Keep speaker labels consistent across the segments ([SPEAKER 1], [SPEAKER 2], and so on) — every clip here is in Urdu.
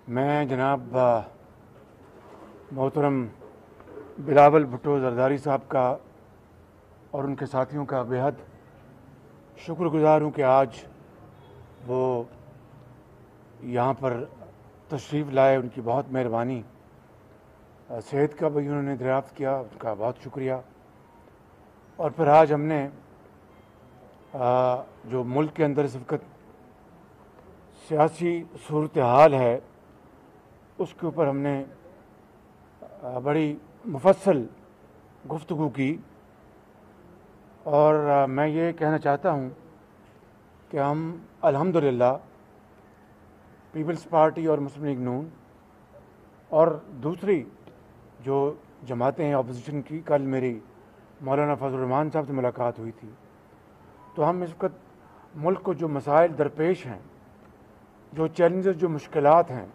[SPEAKER 1] میں جناب محترم بلاول بھٹو زرداری صاحب کا اور ان کے ساتھیوں کا بےحد شکر گزار ہوں کہ آج وہ یہاں پر تشریف لائے. ان کی بہت مہربانی. صحت کا بھی انہوں نے دریافت کیا, ان کا بہت شکریہ. اور پھر آج ہم نے جو ملک کے اندر اس وقت سیاسی صورتحال ہے اس کے اوپر ہم نے بڑی مفصل گفتگو کی. اور میں یہ کہنا چاہتا ہوں کہ ہم الحمدللہ پیپلز پارٹی اور مسلم لیگ نون اور دوسری جو جماعتیں ہیں اپوزیشن کی, کل میری مولانا فضل الرحمان صاحب سے ملاقات ہوئی تھی, تو ہم اس وقت ملک کو جو مسائل درپیش ہیں, جو چیلنجز, جو مشکلات ہیں,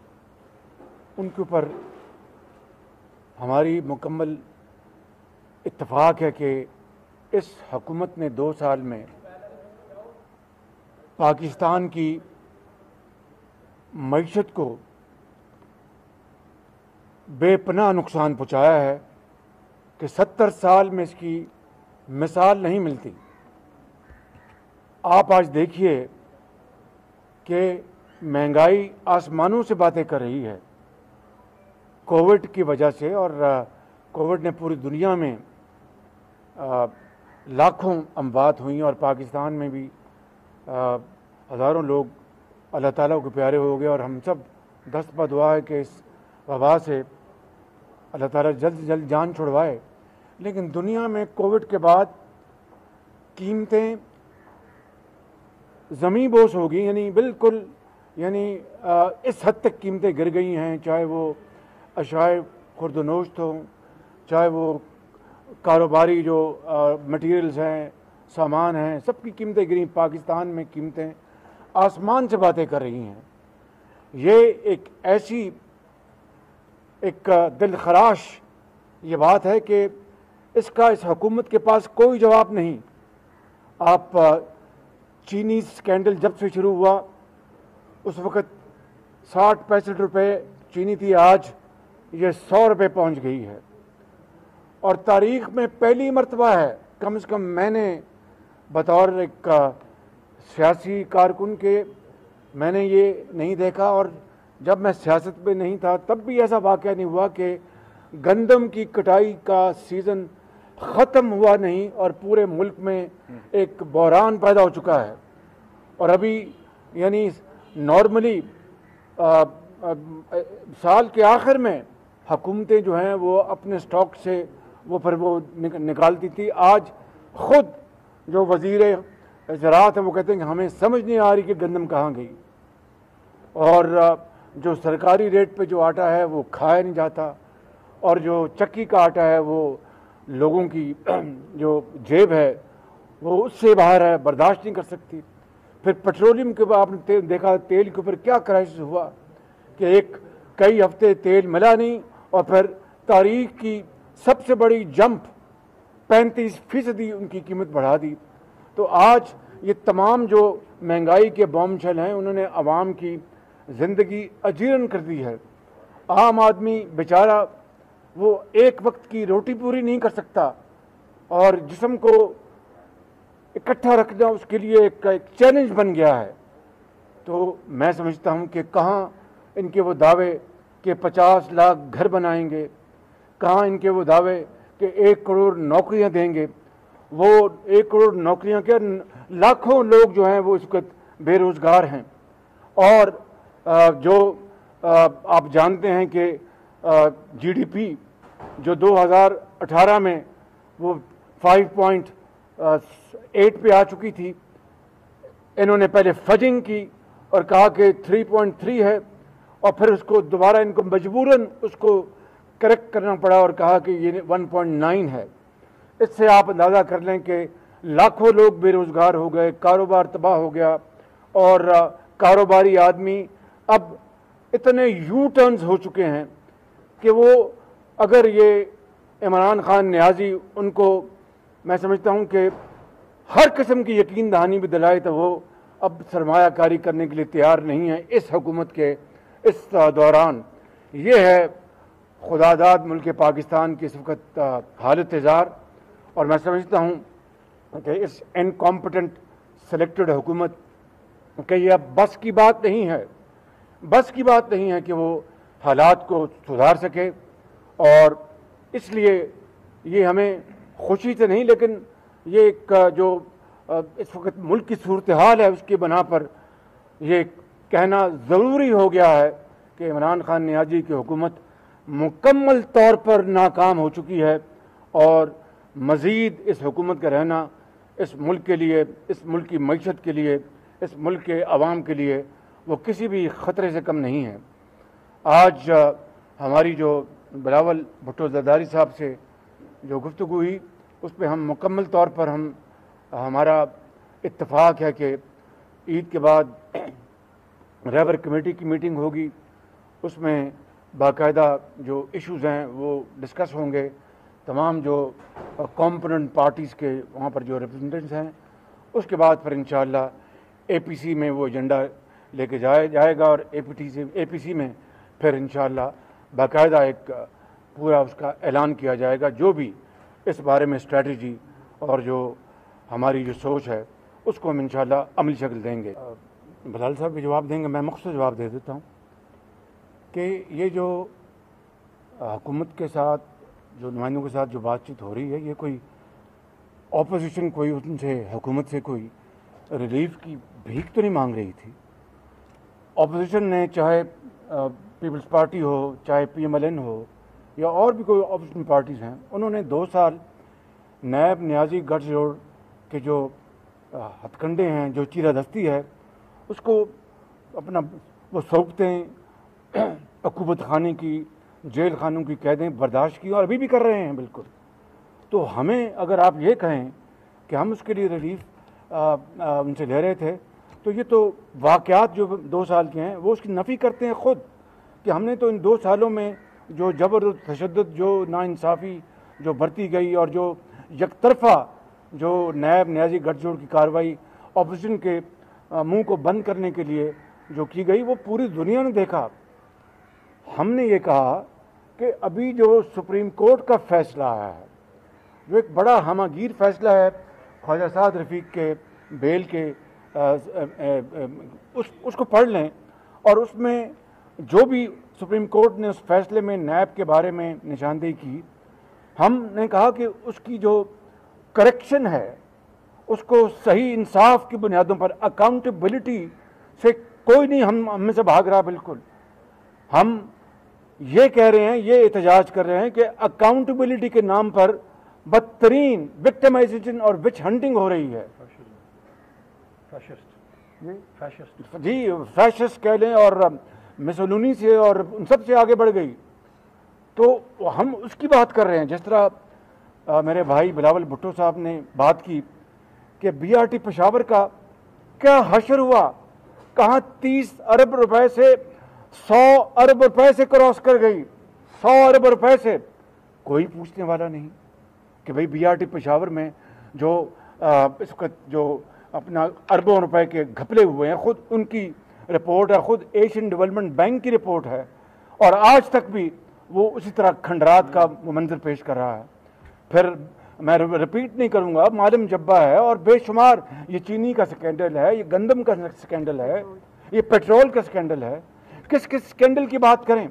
[SPEAKER 1] ان کے اوپر ہماری مکمل اتفاق ہے کہ اس حکومت نے 2 سال میں پاکستان کی معیشت کو بے پناہ نقصان پہنچایا ہے کہ 70 سال میں اس کی مثال نہیں ملتی. آپ آج دیکھیے کہ مہنگائی آسمانوں سے باتیں کر رہی ہے کووڈ کی وجہ سے, اور کووڈ نے پوری دنیا میں لاکھوں اموات ہوئیں اور پاکستان میں بھی ہزاروں لوگ اللہ تعالیٰ کو پیارے ہو گئے. اور ہم سب دست بدعا ہے کہ اس وبا سے اللہ تعالیٰ جلد سے جلد جان چھڑوائے. لیکن دنیا میں کووڈ کے بعد قیمتیں زمیں بوس ہو گئی, یعنی بالکل, یعنی اس حد تک قیمتیں گر گئی ہیں, چاہے وہ اشیاء خرد و نوشت ہوں, چاہے وہ کاروباری جو مٹیریلز ہیں, سامان ہیں, سب کی قیمتیں گریں. پاکستان میں قیمتیں آسمان سے باتیں کر رہی ہیں. یہ ایک ایسی ایک دل خراش یہ بات ہے کہ اس حکومت کے پاس کوئی جواب نہیں. آپ چینی سکینڈل جب سے شروع ہوا اس وقت 60-65 روپے چینی تھی, آج یہ 100 روپے پہنچ گئی ہے. اور تاریخ میں پہلی مرتبہ ہے, کم از کم میں نے بطور ایک سیاسی کارکن کے میں نے یہ نہیں دیکھا, اور جب میں سیاست میں نہیں تھا تب بھی ایسا واقعہ نہیں ہوا کہ گندم کی کٹائی کا سیزن ختم ہوا نہیں اور پورے ملک میں ایک بحران پیدا ہو چکا ہے. اور ابھی یعنی نارملی سال کے آخر میں حکومتیں جو ہیں وہ اپنے سٹاک سے وہ نکالتی تھی. آج خود جو وزیر زراعت ہیں وہ کہتے ہیں کہ ہمیں سمجھ نہیں آ رہی کہ گندم کہاں گئی, اور جو سرکاری ریٹ پہ جو آٹا ہے وہ کھایا نہیں جاتا, اور جو چکی کا آٹا ہے وہ لوگوں کی جو جیب ہے وہ اس سے باہر ہے, برداشت نہیں کر سکتی. پھر پیٹرولیم کے آپ نے دیکھا تیل کے اوپر کیا کرائسس ہوا کہ کئی ہفتے تیل ملا نہیں, اور پھر تاریخ کی سب سے بڑی جمپ 35% ان کی قیمت بڑھا دی. تو آج یہ تمام جو مہنگائی کے بومشل ہیں انہوں نے عوام کی زندگی اجیرن کر دی ہے. عام آدمی بیچارہ وہ ایک وقت کی روٹی پوری نہیں کر سکتا, اور جسم کو اکٹھا رکھنا اس کے لیے ایک چیلنج بن گیا ہے. تو میں سمجھتا ہوں کہ کہاں ان کے وہ دعوے کہ 50 لاکھ گھر بنائیں گے, کہاں ان کے وہ دعوے کہ 1 کروڑ نوکریاں دیں گے. وہ 1 کروڑ نوکریاں کیا, لاکھوں لوگ جو ہیں وہ اس وقت بے روزگار ہیں. اور جو آپ جانتے ہیں کہ جی ڈی پی جو 2018 میں وہ 5.8 پہ آ چکی تھی, انہوں نے پہلے فجنگ کی اور کہا کہ 3.3 ہے, اور پھر اس کو دوبارہ ان کو مجبوراً اس کو کریکٹ کرنا پڑا اور کہا کہ یہ 1.9 ہے. اس سے آپ اندازہ کر لیں کہ لاکھوں لوگ بے روزگار ہو گئے, کاروبار تباہ ہو گیا, اور کاروباری آدمی اب اتنے یو ٹرنز ہو چکے ہیں کہ وہ اگر یہ عمران خان نیازی ان کو میں سمجھتا ہوں کہ ہر قسم کی یقین دہانی بھی دلائے تو وہ اب سرمایہ کاری کرنے کے لیے تیار نہیں ہے اس حکومت کے اس دوران یہ ہے خدا داد ملک پاکستان کی اس وقت حالت اظہار، اور میں سمجھتا ہوں کہ اس انکمپٹنٹ سلیکٹڈ حکومت کہ یہ اب بس کی بات نہیں ہے کہ وہ حالات کو سدھار سکے، اور اس لیے یہ ہمیں خوشی سے نہیں، لیکن یہ ایک جو اس وقت ملک کی صورتحال ہے اس کی بنا پر یہ کہنا ضروری ہو گیا ہے کہ عمران خان نیازی کی حکومت مکمل طور پر ناکام ہو چکی ہے، اور مزید اس حکومت کا رہنا اس ملک کے لیے، اس ملک کی معیشت کے لیے، اس ملک کے عوام کے لیے وہ کسی بھی خطرے سے کم نہیں ہے۔ آج ہماری جو بلاول بھٹو زرداری صاحب سے جو گفتگو ہوئی اس پہ ہم مکمل طور پر ہمارا اتفاق ہے کہ عید کے بعد رہبر کمیٹی کی میٹنگ ہوگی، اس میں باقاعدہ جو ایشوز ہیں وہ ڈسکس ہوں گے، تمام جو کمپوننٹ پارٹیز کے وہاں پر جو ریپرزنٹیٹنٹس ہیں، اس کے بعد پھر انشاءاللہ اے پی سی میں وہ ایجنڈا لے کے جائے گا، اور اے پی سی میں پھر انشاءاللہ باقاعدہ ایک پورا اس کا اعلان کیا جائے گا، جو بھی اس بارے میں اسٹریٹجی اور جو ہماری جو سوچ ہے اس کو ہم انشاءاللہ عملی شکل دیں گے۔ بلال صاحب بھی جواب دیں گے، میں مختصر جواب دے دیتا ہوں کہ یہ جو حکومت کے ساتھ جو نمائندوں کے ساتھ جو بات چیت ہو رہی ہے، یہ کوئی اپوزیشن کوئی ان سے حکومت سے کوئی ریلیف کی بھیک تو نہیں مانگ رہی تھی۔ اپوزیشن نے چاہے پیپلز پارٹی ہو، چاہے پی ایم ایل این ہو، یا اور بھی کوئی اپوزیشن پارٹیز ہیں، انہوں نے 2 سال نیب نیازی گٹھ جوڑ کے جو ہتھ کنڈے ہیں، جو چیرہ دستی ہے، اس کو اپنا وہ سوکھتیں، عقوبت خانے کی، جیل خانوں کی قیدیں برداشت کی، اور ابھی بھی کر رہے ہیں بالکل۔ تو ہمیں اگر آپ یہ کہیں کہ ہم اس کے لیے ریلیف ان سے لے رہے تھے، تو یہ تو واقعات جو 2 سال کے ہیں وہ اس کی نفی کرتے ہیں خود، کہ ہم نے تو ان 2 سالوں میں جو جبر و تشدد، جو ناانصافی جو برتی گئی، اور جو یک طرفہ جو نیب نیازی گٹھ جوڑ کی کارروائی اپوزیشن کے منہ کو بند کرنے کے لیے جو کی گئی، وہ پوری دنیا نے دیکھا۔ ہم نے یہ کہا کہ ابھی جو سپریم کورٹ کا فیصلہ آیا ہے، جو ایک بڑا ہمہ گیر فیصلہ ہے خواجہ سعد رفیق کے بیل کے، اس کو پڑھ لیں، اور اس میں جو بھی سپریم کورٹ نے اس فیصلے میں نیب کے بارے میں نشاندہی کی، ہم نے کہا کہ اس کی جو کریکشن ہے اس کو صحیح انصاف کی بنیادوں پر، اکاؤنٹیبلٹی سے کوئی نہیں ہم میں سے بھاگ رہا۔ بالکل ہم یہ کہہ رہے ہیں، یہ احتجاج کر رہے ہیں کہ اکاؤنٹیبلٹی کے نام پر بدترین وکٹمائزیشن اور وچ ہنٹنگ ہو رہی ہے۔ جی فیشسٹ کہہ لیں، اور مسولینی سے اور ان سب سے آگے بڑھ گئی، تو ہم اس کی بات کر رہے ہیں۔ جس طرح میرے بھائی بلاول بھٹو صاحب نے بات کی کہ بی آر ٹی پشاور کا کیا حشر ہوا، کہاں 30 ارب روپے سے 100 ارب روپے سے کراس کر گئی، 100 ارب روپے سے، کوئی پوچھنے والا نہیں کہ بھئی بی آر ٹی پشاور میں جو اس وقت جو اپنا اربوں روپے کے گھپلے ہوئے ہیں، خود ان کی رپورٹ ہے، خود ایشین ڈیولپمنٹ بینک کی رپورٹ ہے، اور آج تک بھی وہ اسی طرح کھنڈرات کا منظر پیش کر رہا ہے۔ پھر میں رپیٹ نہیں کروں گا، معلم جبہ ہے، اور بے شمار یہ چینی کا سکینڈل ہے، یہ گندم کا سکینڈل ہے، یہ پیٹرول کا سکینڈل ہے۔ کس سکینڈل کی بات کریں؟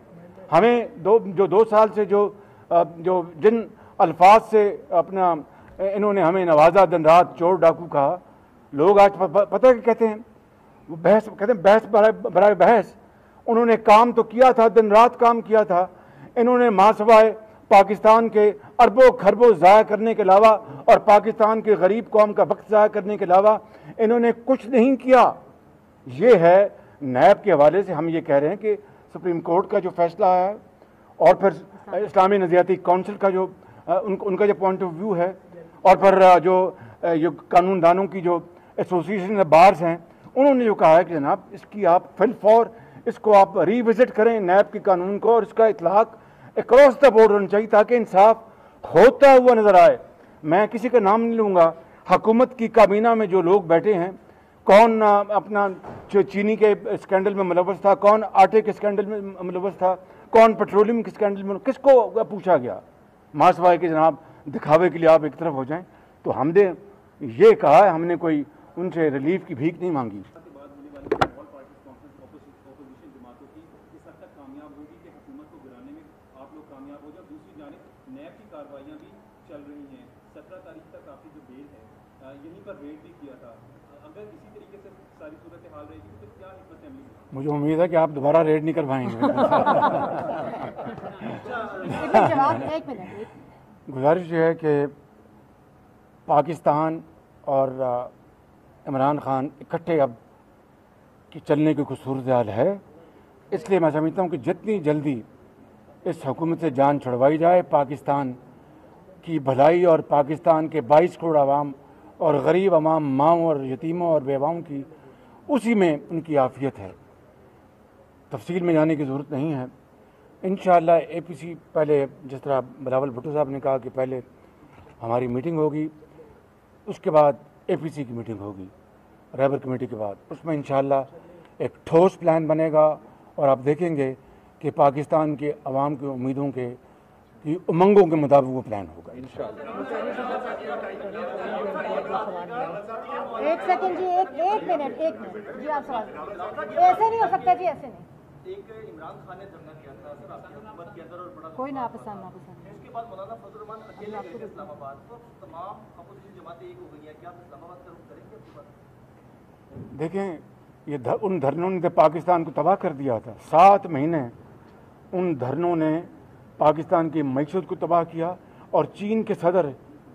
[SPEAKER 1] ہمیں 2 سال سے جو جن الفاظ سے اپنا انہوں نے ہمیں نوازا، دن رات چور ڈاکو کہا، لوگ آج پتہ ہے کہ کہتے ہیں، وہ کہتے ہیں بحث برائے بحث۔ انہوں نے کام تو کیا تھا، دن رات کام کیا تھا، انہوں نے ماں سوائے پاکستان کے اربوں خربوں ضائع کرنے کے علاوہ اور پاکستان کے غریب قوم کا وقت ضائع کرنے کے علاوہ انہوں نے کچھ نہیں کیا۔ یہ ہے نیب کے حوالے سے ہم یہ کہہ رہے ہیں کہ سپریم کورٹ کا جو فیصلہ آیا ہے، اور پھر اسلامی نظریاتی کونسل کا جو ان کا جو پوائنٹ آف ویو ہے، اور پھر جو قانون دانوں کی جو ایسوسیشن بارز ہیں، انہوں نے جو کہا ہے کہ جناب اس کی آپ فی الفور اس کو آپ ری وزٹ کریں نیب کے قانون کو، اور اس کا اطلاق اکراس دا بورڈ ہونا چاہیے تاکہ انصاف ہوتا ہوا نظر آئے۔ میں کسی کا نام نہیں لوں گا، حکومت کی کابینہ میں جو لوگ بیٹھے ہیں، کون اپنا چینی کے اسکینڈل میں ملوث تھا, کون آٹے کے اسکینڈل میں ملوث تھا, کون پیٹرولیم کے اسکینڈل میں, کس کو پوچھا گیا؟ ماسوائے کہ جناب دکھاوے کے لیے آپ ایک طرف ہو جائیں. تو ہم نے یہ کہا ہے, ہم نے کوئی ان سے ریلیف کی بھیک نہیں مانگی.
[SPEAKER 2] نیب کی کارروائیاں بھی چل رہی ہیں, 17 تاریخ تک آپ کی جو بیل ہے یہیں پر ریڈ بھی کیا تھا. اگر اسی طریقے سے ساری صورتحال رہے گی تو کیا حکمت عملی ہے؟
[SPEAKER 1] مجھے امید ہے کہ آپ دوبارہ ریڈ نہیں کروائیں گے. گزارش یہ ہے کہ پاکستان اور عمران خان اکٹھے اب کی چلنے کی کوئی صورتحال ہے, اس لیے میں سمجھتا ہوں کہ جتنی جلدی اس حکومت سے جان چھڑوائی جائے, پاکستان کی بھلائی اور پاکستان کے 22 کروڑ عوام اور غریب عوام, ماؤں اور یتیموں اور بیواؤں کی, اسی میں ان کی عافیت ہے. تفصیل میں جانے کی ضرورت نہیں ہے. انشاءاللہ اے پی سی پہلے, جس طرح بلاول بھٹو صاحب نے کہا کہ پہلے ہماری میٹنگ ہوگی, اس کے بعد اے پی سی کی میٹنگ ہوگی رہبر کمیٹی کے بعد, اس میں انشاءاللہ ایک ٹھوس پلان بنے گا اور آپ دیکھیں گے کہ پاکستان کے عوام کی امیدوں کے کی امنگوں کے مطابق وہ پلان ہوگا انشاءاللہ.
[SPEAKER 3] ایک سیکنڈ جی, ایک منٹ جی, آپ سوال ایسے نہیں ہو سکتا جی, ایسے نہیں.
[SPEAKER 2] ایک عمران خان نے دھرنا کیا تھا سر آپ کی حکومت کے اندر اور بڑا
[SPEAKER 3] کوئی ناپسند
[SPEAKER 2] اس کے بعد مولانا فضل الرحمان اکیلے گئے تھے اسلام آباد, تو تمام اپوزیشن جماعتیں ایک ہو گئی ہیں, کیا آپ اسلام آباد کا رخ کریں گے آپ کے بعد؟
[SPEAKER 1] دیکھیں, یہ ان دھرنوں نے پاکستان کو تباہ کر دیا تھا. 7 مہینے ان دھرنوں نے پاکستان کی معیشت کو تباہ کیا, اور چین کے صدر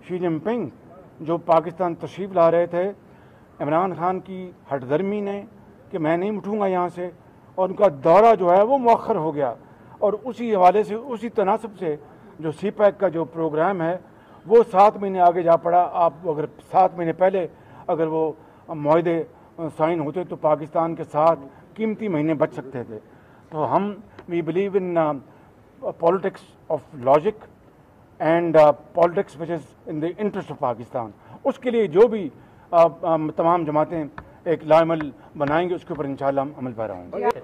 [SPEAKER 1] شی جن پنگ جو پاکستان تشریف لا رہے تھے, عمران خان کی ہٹ درمی نے کہ میں نہیں اٹھوں گا یہاں سے, اور ان کا دورہ جو ہے وہ مؤخر ہو گیا. اور اسی حوالے سے, اسی تناسب سے جو سی پیک کا جو پروگرام ہے وہ 7 مہینے آگے جا پڑا. آپ اگر 7 مہینے پہلے اگر وہ معاہدے سائن ہوتے تو پاکستان کے ساتھ قیمتی مہینے بچ سکتے تھے. تو ہم we believe in politics of logic and politics which is in the interest of Pakistan. اس کے لیے جو بھی تمام جماعتیں ایک لا عمل بنائیں گے, اس کے اوپر انشاءاللہ ہم عمل پیرا ہوں گے.